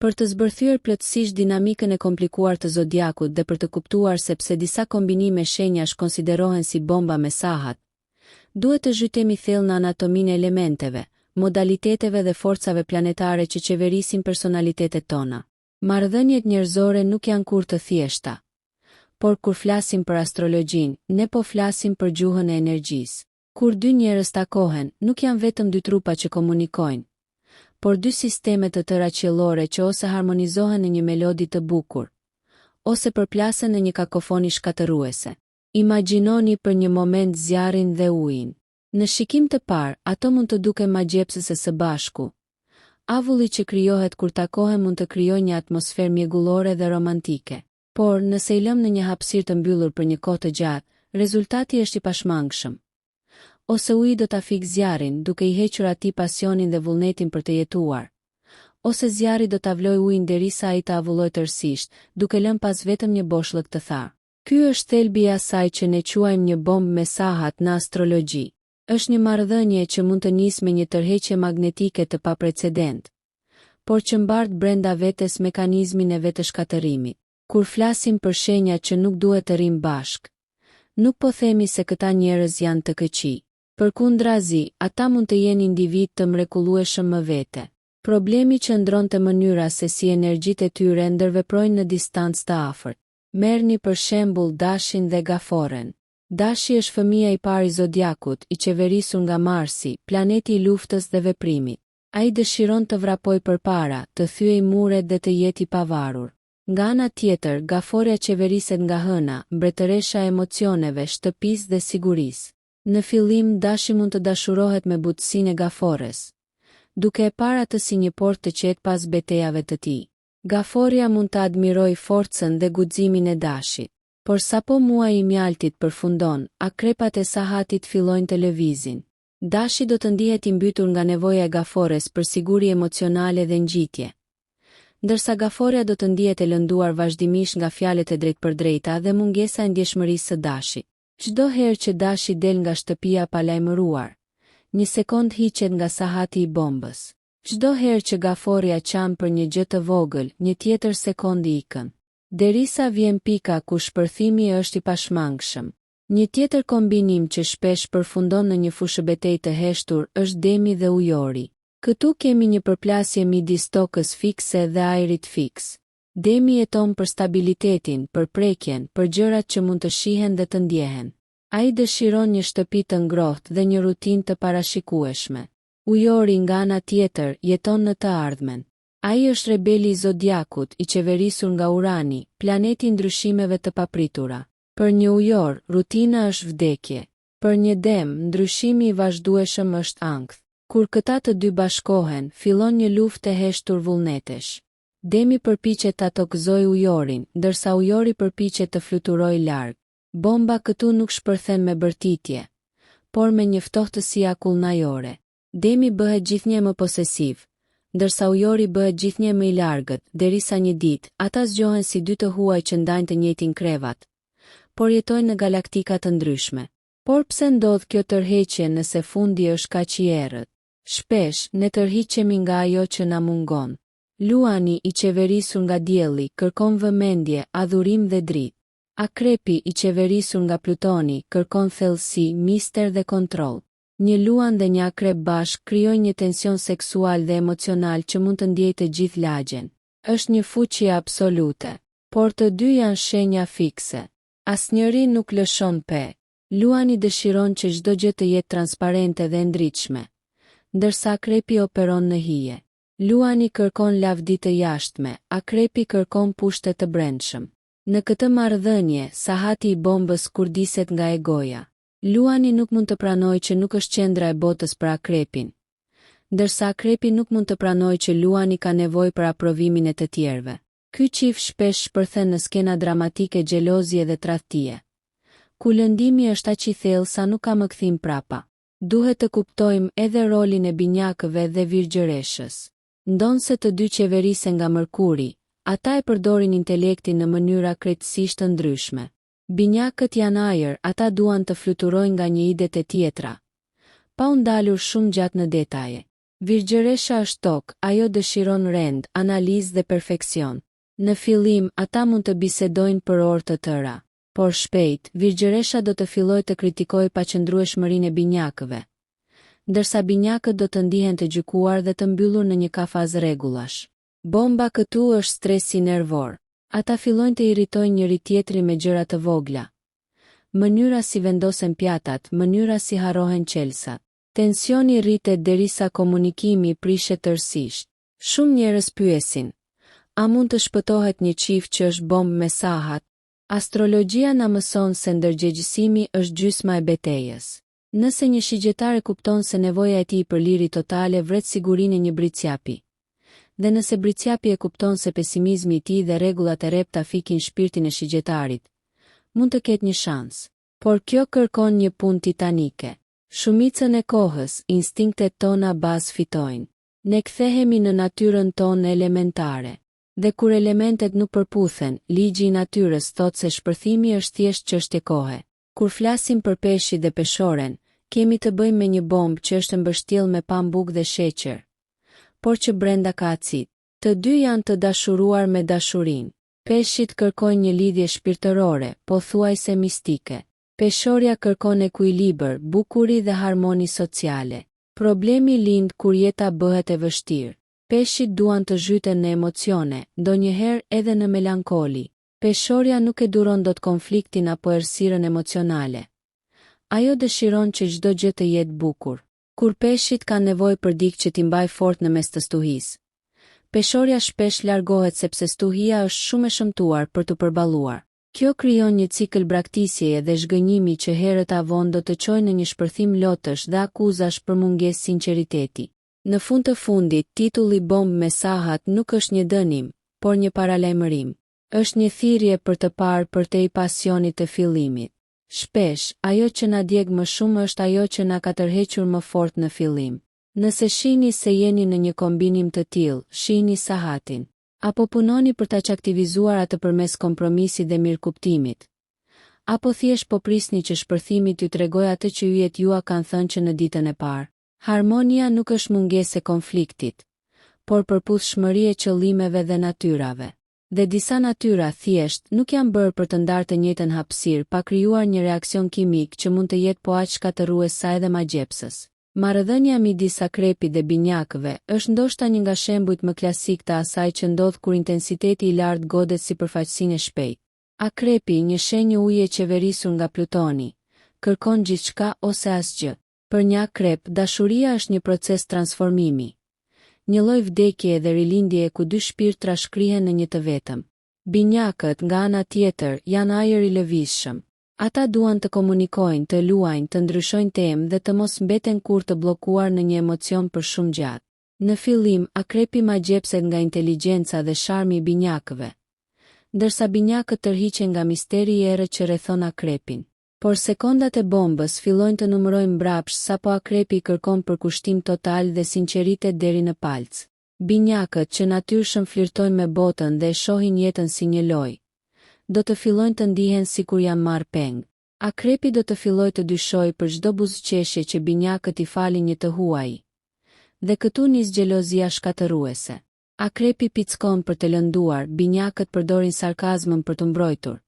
Për të zbërthyer plotësisht dinamikën e komplikuar të zodiakut dhe për të kuptuar sepse disa kombinime shenjash konsiderohen si bomba me sahat, duhet të zhytemi thellë në anatominë e elementeve, modaliteteve dhe forcave planetare që qeverisin personalitetet tona. Marrëdhëniet njerëzore nuk janë kurrë të thjeshta, por kur flasim për astrologjin, ne po flasim për gjuhën e energjisë. Kur dy njerëz takohen, nuk janë vetëm dy trupa që komunikojnë, por dy sisteme të tëra qiellore që ose harmonizohen në një melodi të bukur, ose përplasen në një kakofoni shkatëruese. Imagjinoni për një moment zjarrin dhe ujin. Në shikim të parë, ato mund të duken magjepsëse së bashku. Avulli që krijohet kur takohen mund të krijojë një atmosferë mjegullore dhe romantike. Por, nëse i lëm në një hapësirë të mbyllur për një kohë të gjatë, rezultati është i pashmangshëm. Ose uji do ta fikë zjarrin, duke i hequr atij pasionin dhe vullnetin për të jetuar. Ose zjarri do ta vlojë ujin derisa ai të avullojë tërësisht, duke lënë pas vetëm një boshllëk të tharë. Ky është thelbi i asaj që ne quajmë një bombë me sahat në astrologji. Është një marrëdhënie që mund të nisë me një tërheqje magnetike të paprecedent, por që mbart brenda vetes mekanizmin e vetëshkatërimit. Kur flasim për shenja që nuk duhet të rrim bashk, nuk po themi se këta njerëz janë të këqij. Përkundrazi, ata mund të jenë individ të mrekullueshëm më vete. Problemi qëndron te mënyra se si energjitë e tyre ndërveprojnë në distancë të afërt. Merrni për shembull Dashin dhe Gaforen. Dashi është fëmia i parë i zodiakut, i qeverisur nga Marsi, planeti i luftës dhe veprimit. Ai dëshiron të vrapojë përpara, të thyejë muret dhe të jetë i pavarur. Nga ana tjetër, Gaforia qeveriset nga hëna, mbretëresha e emocioneve, shtëpisë dhe sigurisë. Në fillim, Dashi mund të dashurohet me butësinë e Gafores, duke e parë atë si një portë të qetë pas betejave të tij. Gaforia mund të admirojë forcën dhe guximin e Dashit, por sapo muaji i mjaltit përfundon, akrepat e sahatit fillojnë të lëvizin. Dashi do të ndihet i mbytur nga nevoja e Gafores për siguri emocionale dhe ngjitje, ndërsa Gaforia do të ndihet e lënduar vazhdimisht nga fjalët e drejtpërdrejta dhe mungesa e ndjeshmërisë së Dashit. Çdo herë që Dashi del nga shtëpia pa lajmëruar, një sekond hiqet nga sahati i bombës. Çdo herë që Gaforia qan për një gjë të vogël, një tjetër sekond i ikën. Derisa vjen pika ku shpërthimi është i pashmangshëm. Një tjetër kombinim që shpesh përfundon në një fushëbetejë të heshtur është Demi dhe ujori. Këtu kemi një përplasje midis tokës fikse dhe ajrit fiks. Demi jeton për stabilitetin, për prekjen, për gjërat që mund të shihen dhe të ndjehen. Ai dëshiron një shtëpi të ngrohtë dhe një rutinë të parashikueshme. Ujori nga ana tjetër jeton në të ardhmen. Ai është rebeli i zodiakut, i qeverisur nga Urani, planeti i ndryshimeve të papritura. Për një ujor, rutina është vdekje. Për një dem, ndryshimi i vazhdueshëm është ankth. Kur këta të dy bashkohen, fillon një luftë e heshtur vullnetesh. Demi përpiqet ta tokëzojë ujorin, ndërsa ujori përpiqet të fluturojë larg. Bomba këtu nuk shpërthen me bërtitje, por me një ftohtësi akullnajore. Demi bëhet gjithnjë më posesiv, ndërsa ujori bëhet gjithnjë më i largët, derisa një ditë, ata zgjohen si dy të huaj që ndajnë të njëjtin krevat, por jetojnë në galaktika të ndryshme. Por pse ndodh kjo tërheqje nëse fundi është kaq i errët? Shpesh, ne tërhiqemi nga ajo që na mungon. Luani, i qeverisur nga dielli, kërkon vëmendje, adhurim dhe dritë. Akrepi, i qeverisur nga Plutoni, kërkon thellësi, mister dhe kontroll. Një luan dhe një akrep bashk krijojnë një tension seksual dhe emocional që mund të ndjejë të gjithë lagjen. Është një fuqi absolute, por të dy janë shenja fikse. Asnjëri nuk lëshon pe. Luani dëshiron që çdo gjë të jetë transparente dhe ndritshme, ndërsa akrepi operon në hije. Luani kërkon lavdi të jashtme, akrepi kërkon pushtet të brendshëm. Në këtë marrëdhënie, sahati i bombës kurdiset nga egoja. Luani nuk mund të pranojë që nuk është qendra e botës për akrepin, ndërsa akrepi nuk mund të pranojë që Luani ka nevojë për aprovimin e të tjerëve. Ky çift shpesh shpërthen në skena dramatike xhelozie dhe tradhtie, ku lëndimi është aq i thellë sa nuk ka më kthim prapa. Duhet të kuptojmë edhe rolin e binjakëve dhe virgjëreshës. Ndonse të dy qeverisen nga Mërkuri, ata e përdorin intelektin në mënyra krejtësisht të ndryshme. Binjakët janë ajër, ata duan të fluturojnë nga një ide te tjetra, pa u ndalur shumë gjatë në detaje. Virgjëresha është tokë, ajo dëshiron rend, analizë dhe perfekcion. Në fillim, ata mund të bisedojnë për orë të tëra, por shpejt, virgjëresha do të fillojë të kritikojë paqëndrueshmërinë e binjakëve, ndërsa binjakët do të ndihen të gjykuar dhe të mbyllur në një kafaz rregullash. Bomba këtu është stresi nervor. Ata fillojnë të irritojnë njëri tjetrin me gjëra të vogla. Mënyra si vendosen pjatat, mënyra si harrohen qelsat. Tensioni rritet derisa komunikimi prishet tërësisht. Shumë njerëz pyesin: a mund të shpëtohet një çift që është bombë me sahat? Astrologjia na mëson se ndërgjegjësimi është gjysma e betejës. Nëse një shigjetar e kupton se nevoja e tij për liri totale vret sigurinë e një bricjapi, dhe nëse bricjapi e kupton se pesimizmi i tij dhe rregullat e repta fikin shpirtin e shigjetarit, mund të ketë një shans. Por kjo kërkon një punë titanike. Shumicën e kohës, instinktet tona bazë fitojnë. Ne kthehemi në natyrën tonë elementare. Dhe kur elementet nuk përputhen, ligji i natyrës thotë se shpërthimi është thjesht çështje kohe. Kur flasim për peshqit dhe peshoren, kemi të bëjmë me një bombë që është mbështjell me pambuk dhe sheqer, por që brenda ka acid. Të dy janë të dashuruar me dashurinë. Peshqit kërkojnë një lidhje shpirtërore, pothuajse mistike. Peshorja kërkon ekuilibër, bukuri dhe harmoni sociale. Problemi lind kur jeta bëhet e vështirë. Peshqit duan të zhyten në emocione, ndonjëherë edhe në melankoli. Peshorja nuk e duron dot konfliktin apo errësirën emocionale. Ajo dëshiron që çdo gjë të jetë bukur. Kur peshqit kanë nevojë për dikë që t'i mbajë fort në mes të stuhisë, peshorja shpesh largohet sepse stuhia është shumë e shëmtuar për të përballuar. Kjo krijon një cikël braktisjeje dhe zhgënjimi që herët avon do të çojë në një shpërthim lotësh dhe akuzash për mungesë sinqeriteti. Në fund të fundit, titulli bombë me sahat nuk është një dënim, por një paralajmërim. Është një thirrje për të parë përtej pasionit të fillimit. Shpesh, ajo që na djeg më shumë është ajo që na ka tërhequr më fort në fillim. Nëse shihni se jeni në një kombinim të tillë, shihni sahatin. Apo punoni për ta aktivizuar atë përmes kompromisit dhe mirëkuptimit. Apo thjesht po prisni që shpërthimi t'ju tregojë atë që yjet jua kanë thënë që në ditën e parë. Harmonia nuk është mungesë e konfliktit, por përputhshmëri e qëllimeve dhe natyrave. Dhe disa natyra thjesht nuk janë bërë për të ndarë të njëjtën hapësirë pa krijuar një reaksion kimik që mund të jetë po aq shkatërrues sa edhe magjepsës. Marrëdhënia midis akrepit dhe binjakëve është ndoshta një nga shembujt më klasik të asaj që ndodh kur intensiteti i lartë godet sipërfaqësinë e shpejtë. Akrepi, një shenjë uje qeverisur nga Plutoni, kërkon gjithçka ose asgjë. Për një akrep, dashuria është një proces transformimi. Një lloj vdekje dhe rilindje ku dy shpirtra shkrihen në një të vetëm. Binjakët, nga ana tjetër, janë ajër i lëvizshëm. Ata duan të komunikojnë, të luajnë, të ndryshojnë temë dhe të mos mbeten kurrë të bllokuar në një emocion për shumë gjatë. Në fillim, akrepi magjepset nga inteligjenca dhe sharmi i binjakëve, ndërsa binjakët tërhiqen nga misteri i errët që rrethon akrepin. Por sekondat e bombës fillojnë të numërojnë mbrapsht sapo akrepi kërkon përkushtim total dhe sinqeritet deri në palc. Binjakët që natyrshëm flirtojnë me botën dhe e shohin jetën si një lojë, do të fillojnë të ndihen sikur janë marrë peng. Akrepi do të fillojë të dyshojë për çdo buzëqeshje që binjakët i falin një të huaj. Dhe këtu nis xhelozia shkatërruese. Akrepi pickon për të lënduar, binjakët përdorin sarkazmën për të mbrojtur.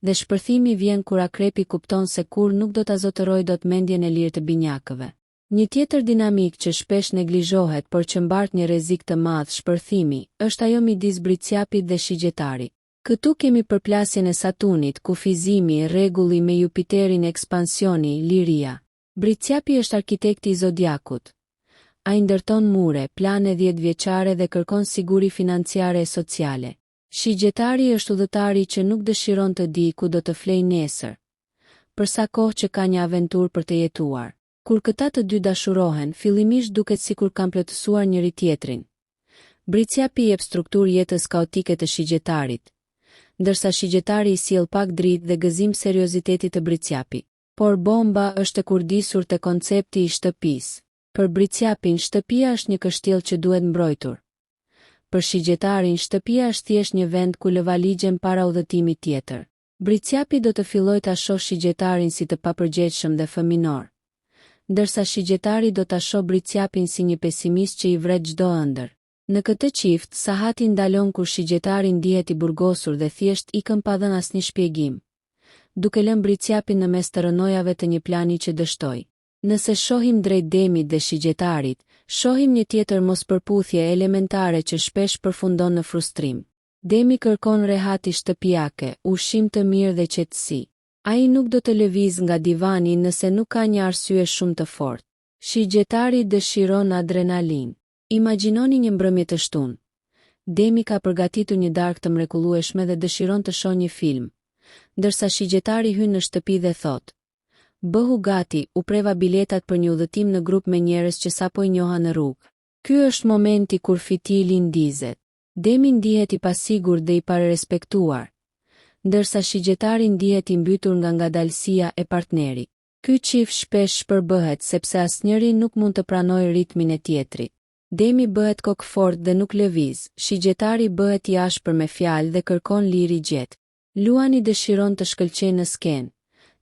Dhe shpërthimi vjen kur akrepi kupton se kur nuk do ta zotërojë dot mendjen e lirë të binjakëve. Një tjetër dinamik që shpesh neglizhohet por që mbart një rrezik të madh shpërthimi, është ajo midis bricjapit dhe shigjetarit. Këtu kemi përplasjen e Saturnit, kufizimi, rregulli me Jupiterin, ekspansioni, liria. Bricjapi është arkitekti i zodiakut. Ai ndërton mure, plane 10-vjeçare dhe kërkon siguri financiare e sociale. Shigjetari është udhëtari që nuk dëshiron të di ku do të flejë nesër, për sa kohë që ka një aventurë për të jetuar. Kur këta të dy dashurohen, fillimisht duket sikur kanë plotësuar njëri tjetrin. Bricjapi jep strukturë jetës kaotike të shigjetarit, ndërsa shigjetari i sjell pak dritë dhe gëzim seriozitetit të bricjapit. Por bomba është e kurdisur te koncepti i shtëpisë. Për bricjapin, shtëpia është një kështjell që duhet mbrojtur. Për shigjetarin, shtëpia është thjesht një vend ku lëvaligjen para udhëtimit tjetër. Bricjapi do të fillojë ta shohë shigjetarin si të papërgjegjshëm dhe fëminor, ndërsa shigjetari do ta shoh Bricjapin si një pesimist që i vret çdo ëndër. Në këtë çift, Sahati ndalon kur shigjetari ndihet i burgosur dhe thjesht ikën pa dhënë asnjë shpjegim, duke lënë Bricjapin në mes të rënojave të një plani që dështoi. Nëse shohim drejt Demit dhe shigjetarit, shohim një tjetër mospërputhje elementare që shpesh përfundon në frustrim. Demi kërkon rehati shtëpiake, ushqim të mirë dhe qetësi. Ai nuk do të lëviz nga divani nëse nuk ka një arsye shumë të fortë. Shigjetari dëshiron adrenalin. Imagjinoni një mbrëmje të shtunë. Demi ka përgatitur një darkë të mrekullueshme dhe dëshiron të shohë një film, ndërsa shigjetari hyn në shtëpi dhe thot: "Bëhu gati, u preva biletat për një udhëtim në grup me njerëz që sapo i njoha në rrugë." Ky është momenti kur fitili ndizet. Demi ndihet i pasigurt dhe i parespektuar, ndërsa shigjetari ndihet i mbytur nga ngadalësia e partnerit. Ky çift shpesh shpërbëhet sepse asnjëri nuk mund të pranojë ritmin e tjetrit. Demi bëhet kokfort dhe nuk lëviz, shigjetari bëhet i ashpër me fjalë dhe kërkon liri gjet. Luani dëshiron të shkëlqejë në skenë,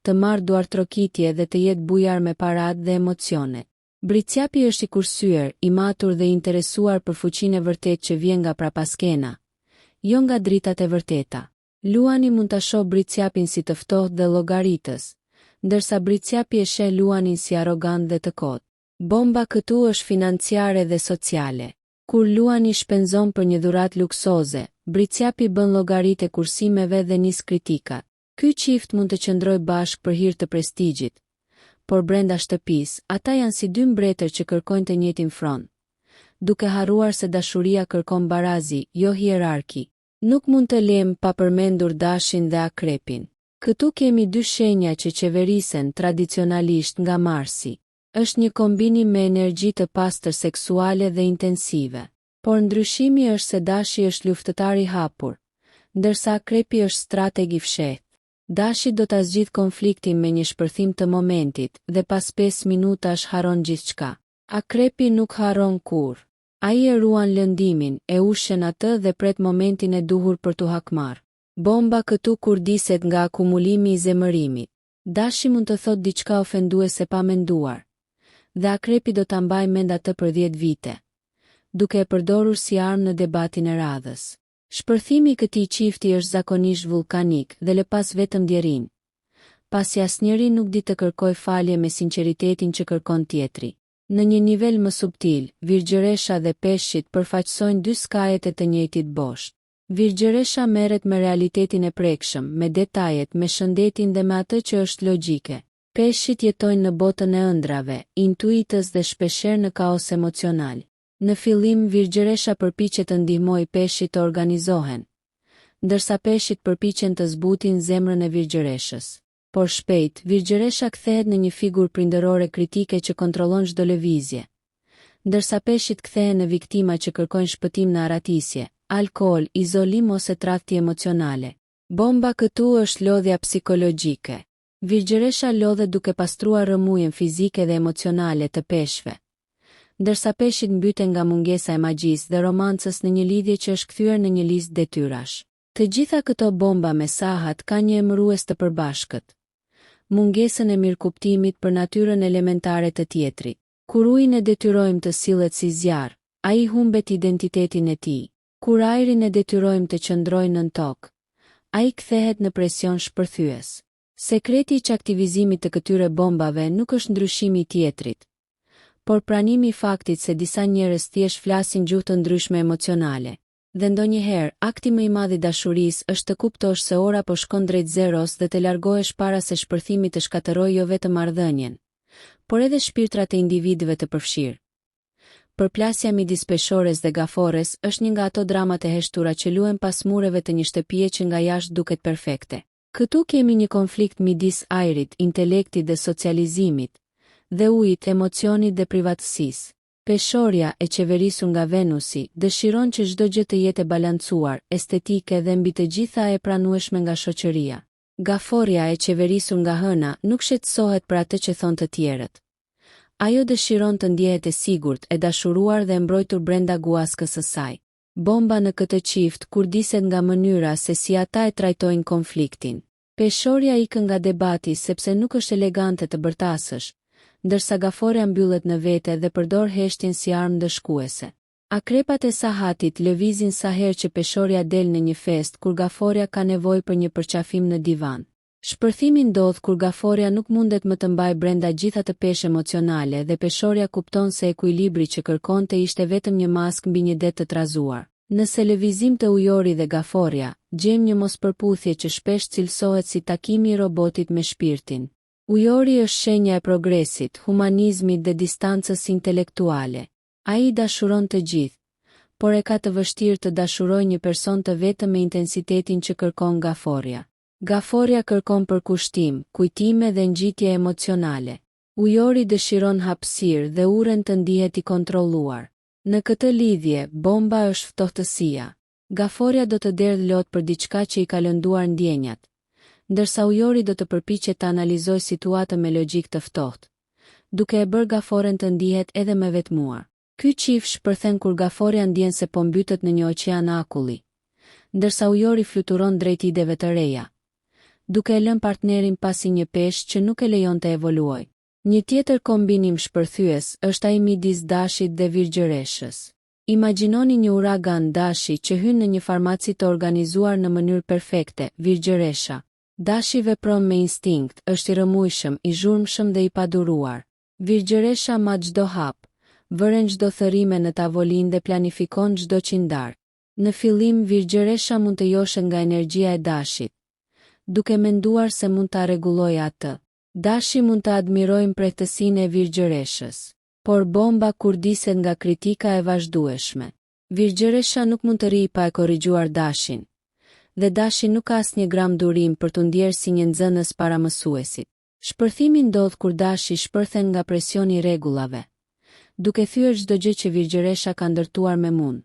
të marrë duartrokitje dhe të jetë bujar me paratë dhe emocionet. Bricjapi është i kursyer, i matur dhe i interesuar për fuqinë e vërtetë që vjen nga prapaskena, jo nga dritat e vërteta. Luani mund ta shohë Bricjapin si të ftohtë dhe llogaritës, ndërsa Bricjapi e sheh Luanin si arrogant dhe të kotë. Bomba këtu është financiare dhe sociale. Kur Luani shpenzon për një dhuratë luksoze, Bricjapi bën llogaritë e kursimeve dhe nis kritikat. Ky çift mund të qëndrojë bashkë për hir të prestigjit, por brenda shtëpisë, ata janë si dy mbretër që kërkojnë të njëjtin front, duke harruar se dashuria kërkon barazi, jo hierarki. Nuk mund të lem pa përmendur Dashin dhe Akrepin. Këtu kemi dy shenja që qeverisen tradicionalisht nga Marsi. Është një kombinim me energji të pastër seksuale dhe intensive. Por ndryshimi është se Dashi është luftëtar i hapur, ndërsa Akrepi është strateg i fshehtë. Dashi do ta zgjidh konfliktin me një shpërthim të momentit dhe pas 5 minutash harron gjithçka. Akrepi nuk harron kurrë. Ai e ruan lëndimin, e ushen atë dhe pret momentin e duhur për t'u hakmarrë. Bomba këtu kurdiset nga akumulimi i zemërimit. Dashi mund të thotë diçka ofenduese pa menduar, dhe Akrepi do ta mbajë mend atë për 10 vite, duke e përdorur si armë në debatin e radhës. Shpërthimi i këtij çifti është zakonisht vulkanik dhe lë pas vetëm djerin, pasi asnjëri nuk di të kërkojë falje me sinqeritetin që kërkon tjetri. Në një nivel më subtil, Virgjëresha dhe Peshqit përfaqësojnë dy skajet e të njëjtit boshti. Virgjëresha merret me realitetin e prekshëm, me detajet, me shëndetin dhe me atë që është logjike. Peshqit jetojnë në botën e ëndrave, intuitës dhe shpeshherë në kaos emocional. Në fillim, Virgjëresha përpiqet të ndihmojë Peshqit të organizohen, ndërsa Peshqit përpiqen të zbutin zemrën e Virgjëreshës. Por shpejt, Virgjëresha kthehet në një figurë prindërore kritike që kontrollon çdo lëvizje, ndërsa Peshqit kthehen në viktima që kërkojnë shpëtim në aratisje, alkool, izolim ose tradhti emocionale. Bomba këtu është lodhja psikologjike. Virgjëresha lodhet duke pastruar rrëmujën fizike dhe emocionale të peshqve, ndërsa Peshqit mbyten nga mungesa e magjisë dhe romancës në një lidhje që është kthyer në një listë detyrash. Të gjitha këto bomba me Sahat kanë një emërues të përbashkët: mungesën e mirëkuptimit për natyrën elementare të tjetrit. Kur ujin e detyrojmë të sillet si zjarr, ai humbet identitetin e tij. Kur ajrin e detyrojmë të qëndrojë nën tokë, ai kthehet në presion shpërthyes. Sekreti i çaktivizimit të këtyre bombave nuk është ndryshimi i tjetrit, por pranimi i faktit se disa njerëz thjesht flasin gjuhë të ndryshme emocionale. Dhe ndonjëherë, akti më i madh i dashurisë është të kuptosh se ora po shkon drejt zeros dhe të largohesh para se shpërthimi të shkatërrojë jo vetëm marrëdhënien, por edhe shpirtrat e individëve të përfshirë. Përplasja midis peshores dhe gafores është një nga ato dramat e heshtura që luhen pas mureve të një shtëpie që nga jashtë duket perfekte. Këtu kemi një konflikt midis ajrit, intelektit dhe socializimit, dhe ujit, emocionit dhe privatësisë. Peshorja, e qeverisur nga Venusi, dëshiron që çdo gjë të jetë e balancuar, estetike dhe mbi të gjitha e pranueshme nga shoqëria. Gaforja, e qeverisur nga Hëna, nuk shqetësohet për atë që thon të tjerët. Ajo dëshiron të ndjehet e sigurt, e dashuruar dhe mbrojtur brenda guaskës së saj. Bomba në këtë çift kurdiset nga mënyra se si ata e trajtojnë konfliktin. Peshorja ikën nga debati sepse nuk është elegante të bërtasësh, ndërsa gaforja mbyllet në vete dhe përdor heshtjen si armë dëshkuese. Akrepat e sahatit lëvizin sa herë që peshorja del në një fest kur gaforja ka nevojë për një përqafim në divan. Shpërthimi ndodh kur gaforja nuk mundet më të mbajë brenda gjitha të peshë emocionale dhe peshorja kupton se ekuilibri që kërkonte ishte vetëm një maskë mbi një det të trazuar. Nëse lëvizim të ujori dhe gaforja, gjejmë një mospërputhje që shpesh cilësohet si takimi i robotit me shpirtin. Ujori është shenja e progresit, humanizmit dhe distancës intelektuale. Ai dashuron të gjithë, por e ka të vështirë të dashurojë një person të vetëm me intensitetin që kërkon gaforja. Gaforja kërkon përkushtim, kujtime dhe ngjitje emocionale. Ujori dëshiron hapësirë dhe urren të ndihet i kontrolluar. Në këtë lidhje, bomba është ftohtësia. Gaforja do të derdhë lot për diçka që i ka lënduar ndjenjat, ndërsa ujori do të përpiqet të analizojë situatën me logjik të ftohtë, duke e bërë gaforen të ndihet edhe më vetmuar. Ky çift shpërthen kur gaforja ndjen se po mbytet në një oqean akulli, ndërsa ujori fluturon drejt ideve të reja, duke e lënë partnerin pasi një peshë që nuk e lejon të evoluojë. Një tjetër kombinim shpërthyes është ai midis dashit dhe virgjëreshës. Imagjinoni një uragan dashi që hyn në një farmaci të organizuar në mënyrë perfekte, virgjëresha. Dashi vepron me instinkt, është i rrëmujshëm, i zhurmshëm dhe i paduruar. Virgjëresha ma çdo hap, vëren çdo thërime në tavolinë dhe planifikon çdo qindar. Në fillim virgjëresha mund të joshet nga energjia e dashit, duke menduar se mund ta rregullojë atë. Dashi mund të admirojë mprehtësinë e virgjëreshës, por bomba kurdiset nga kritika e vazhdueshme. Virgjëresha nuk mund të rrijë pa e korrigjuar dashin, dhe dashi nuk ka asnjë gram durim për të ndjerë si një nxënës para mësuesit. Shpërthimi ndodh kur dashi shpërthen nga presioni i rregullave, duke thyer çdo gjë që virgjëresha ka ndërtuar me mund,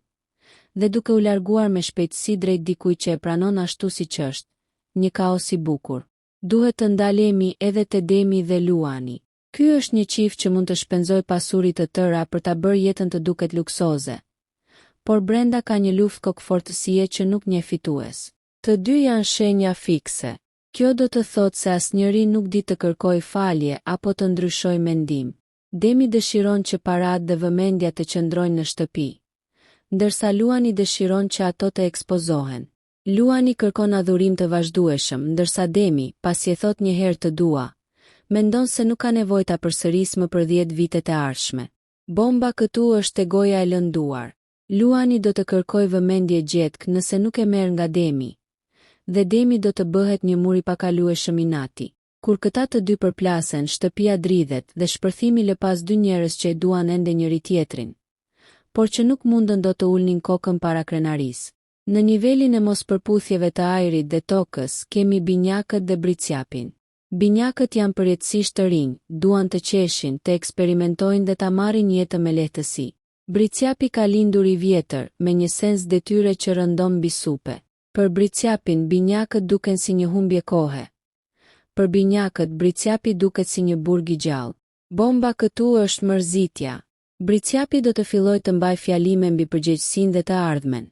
dhe duke u larguar me shpejtësi drejt dikujt që e pranon ashtu siç është, një kaos i bukur. Duhet të ndalemi edhe te Demi dhe Luani. Ky është një çift që mund të shpenzojë pasuri të tëra për ta bërë jetën të duket luksoze, por brenda ka një luftë kokëfortësie që nuk njeh fitues. Të dy janë shenja fikse. Kjo do të thotë se asnjëri nuk di të kërkojë falje apo të ndryshojë mendim. Demi dëshiron që paratë dhe vëmendja të qëndrojnë në shtëpi, ndërsa Luani dëshiron që ato të ekspozohen. Luani kërkon adhurim të vazhdueshëm, ndërsa Demi, pasi e thot një herë të dua, mendon se nuk ka nevojë ta përsërisë më për 10 vitet e ardhshme. Bomba këtu është egoja e lënduar. Luani do të kërkojë vëmendje gjetk nëse nuk e merr nga Demi, dhe Demi do të bëhet një mur i pakalueshëm i nati. Kur këta të dy përplasen, shtëpia dridhet dhe shpërthimi lë pas dy njerëz që e duan ende njëri tjetrin, por që nuk mundën do të ulnin kokën para krenarisë. Në nivelin e mospërputhjeve të ajrit dhe tokës, kemi binjakët dhe bricjapin. Binjakët janë përjetësisht të rinj, duan të qeshin, të eksperimentojnë dhe ta marrin jetën me lehtësi. Bricjapi ka lindur i vjetër, me një sens detyre që rëndon mbi supe. Për bricjapin, binjakët duken si një humbje kohe. Për binjakët, bricjapi duket si një burg i gjallë. Bomba këtu është mërzitja. Bricjapi do të fillojë të mbajë fjalime mbi përgjegjësinë dhe të ardhmen,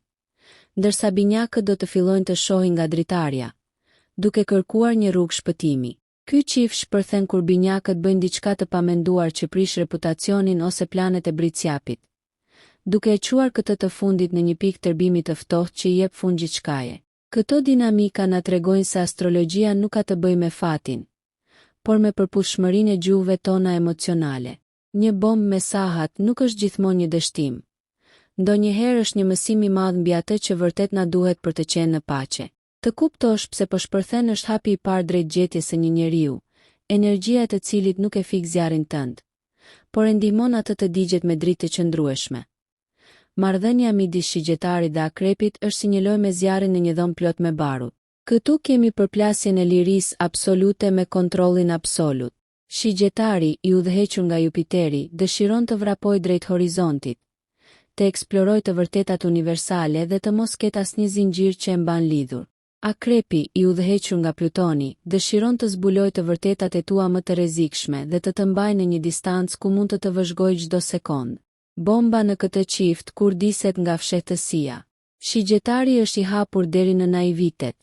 ndërsa binjakët do të fillojnë të shohin nga dritarja, duke kërkuar një rrugë shpëtimi. Ky çift shpërthen kur binjakët bëjnë diçka të pamenduar që prish reputacionin ose planet e bricjapit, duke e quar këtë të fundit në një pikë tërbimi të ftohtë që i jep fund gjithçkaje. Këto dinamika na tregojnë se astrologjia nuk ka të bëjë me fatin, por me përputhshmërinë e gjuhëve tona emocionale. Një bombë me sahat nuk është gjithmonë një dështim. Ndonjëherë është një mësim i madh mbi atë që vërtet na duhet për të qenë në paqe. Të kuptosh pse po shpërthen është hapi i parë drejt gjetjes së një njeriu, energjia e të cilit nuk e fik zjarrin tënd, por e ndihmon atë të digjet me dritë të qëndrueshme. Marrëdhënia midis shigjetarit dhe akrepit është si një lojë me zjarrin në një dhomë plot me barut. Këtu kemi përplasjen e lirisë absolute me kontrollin absolut. Shigjetari, i udhëhequr nga Jupiteri, dëshiron të vrapojë drejt horizontit, të eksplorojë të vërtetat universale dhe të mos ketë asnjë zinxhir që e mban lidhur. Akrepi, i udhëhequr nga Plutoni, dëshiron të zbulojë të vërtetat e tua më të rrezikshme dhe të të mbajë në një distancë ku mund të të vëzhgojë çdo sekond. Bomba në këtë çift kurdiset nga fshehtësia. Shigjetari është i hapur deri në naivitet,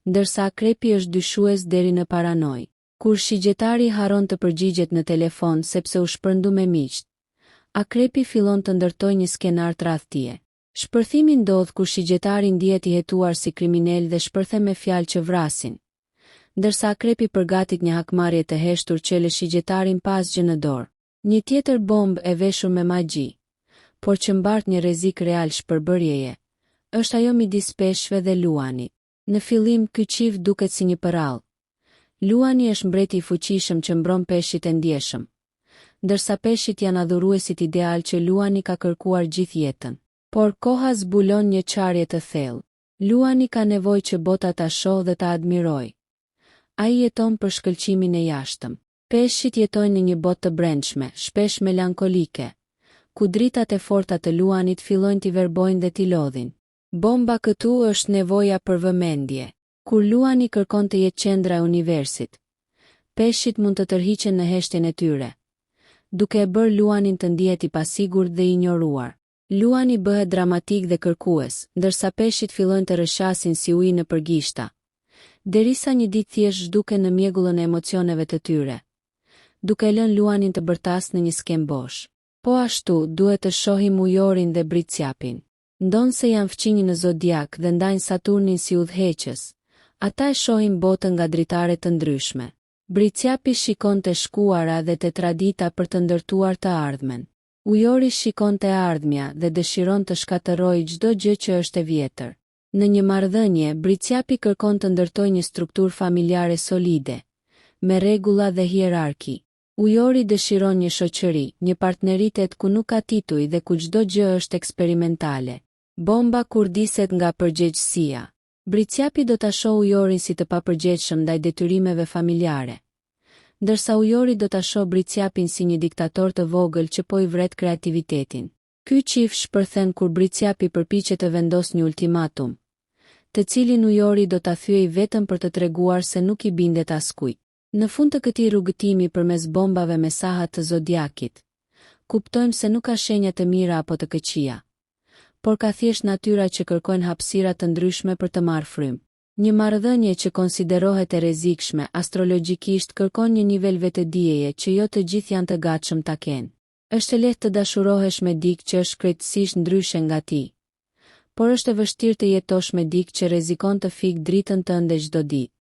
ndërsa akrepi është dyshues deri në paranojë. Kur shigjetari haron të përgjigjet në telefon sepse u shpërndu me miqt, akrepi fillon të ndërtoj një skenar të radh tije. Shpërthimi ndodh kur shigjetari ndihet i hetuar si kriminal dhe shpërthe me fjalë që vrasin, ndërsa akrepi përgatit një hakmarrje të heshtur që lë shigjetarin pas gjë në dorë. Një tjetër bombë e veshur me magji, por që mbart një rrezik real shpërbërjeje, është ajo midis peshqve dhe luanit. Në fillim ky çift duket si një përrall. Luani është mbreti i fuqishëm që mbron peshqit e ndjeshëm, ndërsa peshqit janë adhuruesit ideal që luani ka kërkuar gjithë jetën. Por koha zbulon një çarje të thellë. Luani ka nevojë që bota ta shohë dhe ta admirojë. Ai jeton për shkëlqimin e jashtëm. Peshqit jetojnë në një botë të brendshme, shpesh melankolike, ku dritat e forta të luanit fillojnë t'i verbojnë dhe t'i lodhin. Bomba këtu është nevoja për vëmendje. Kur luani kërkon të jetë qendra e universit, peshqit mund të tërhiqen në heshtjen e tyre, duke e bërë luanin të ndihet i pasigurt dhe i injoruar. Luani bëhet dramatik dhe kërkues, ndërsa peshqit fillojnë të rrëshasin si ujë në përgishta, derisa një ditë thjesht zhduken në mjegullën e emocioneve të tyre, duke lënë luanin të bërtas në një skem bosh. Po ashtu, duhet të shohim ujorin dhe britsjapin. Ndonë se janë fqinjë në zodiak dhe ndajnë Saturnin si udhëheqës, ata e shohin botën nga dritare të ndryshme. Britsjapi shikon të shkuara dhe të tradita për të ndërtuar të ardhmen. Ujori shikon të ardhmja dhe dëshiron të shkatërrojë çdo gjë që është e vjetër. Në një marrëdhënie, britsjapi kërkon të ndërtojë një strukturë familjare solide, me rregulla dhe hierarki. Ujori dëshiron një shoqëri, një partneritet ku nuk ka tituj dhe ku çdo gjë është eksperimentale. Bomba kur diset nga përgjegjësia. Britsjapi do ta shohë ujorin si të papërgjegjshëm ndaj detyrimeve familjare, ndërsa ujori do ta shohë britsjapin si një diktator të vogël që po i vret kreativitetin. Ky çift shpërthen kur britsjapi përpiqet të vendosë një ultimatum, të cilin ujori do ta thyej vetëm për të treguar se nuk i bindet askujt. Në fund të këtij rrugëtimi përmes bombave me sahat të zodiakit, kuptojmë se nuk ka shenja të mira apo të këqija, por ka thjesht natyra që kërkojnë hapësira të ndryshme për të marrë frymë. Një marrëdhënie që konsiderohet e rrezikshme astrologjikisht kërkon një nivel vetëdieje që jo të gjithë janë të gatshëm ta kenë. Është e lehtë të dashurohesh me dikë që është krejtësisht ndryshe nga ti, por është e vështirë të jetosh me dikë që rrezikon të fikë dritën tënde çdo ditë.